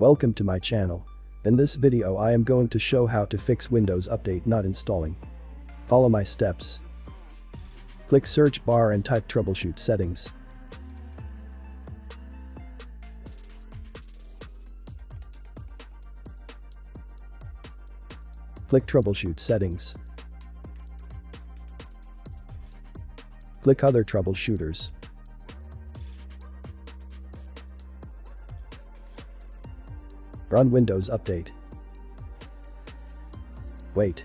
Welcome to my channel. In this video I am going to show how to fix Windows Update not installing. Follow my steps. Click search bar and type troubleshoot settings. Click troubleshoot settings. Click other troubleshooters. Run Windows Update. Wait.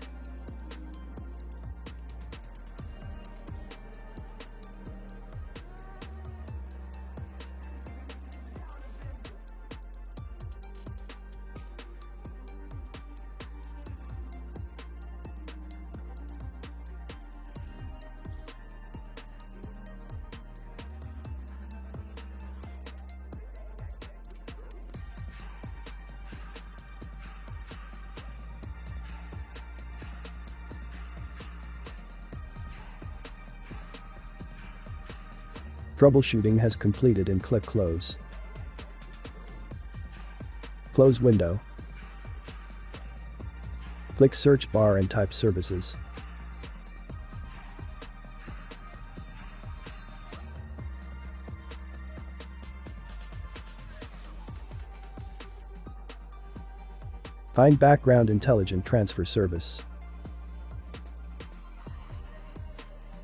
Troubleshooting has completed and click Close. Close window. Click search bar and type Services. Find Background Intelligent Transfer Service.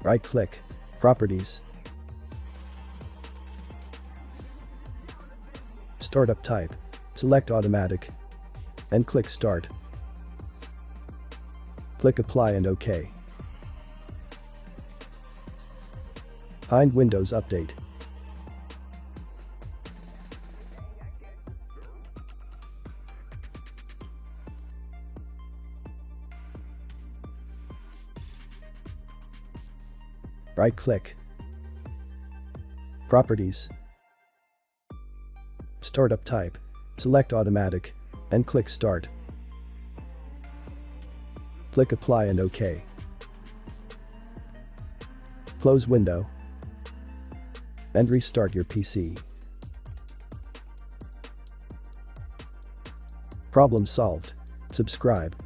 Right-click, Properties. Startup type. Select Automatic. And click Start. Click Apply and OK. Find Windows Update. Right-click. Properties. Startup type. Select Automatic. And click Start. Click Apply and OK. Close window. And restart your PC. Problem solved. Subscribe.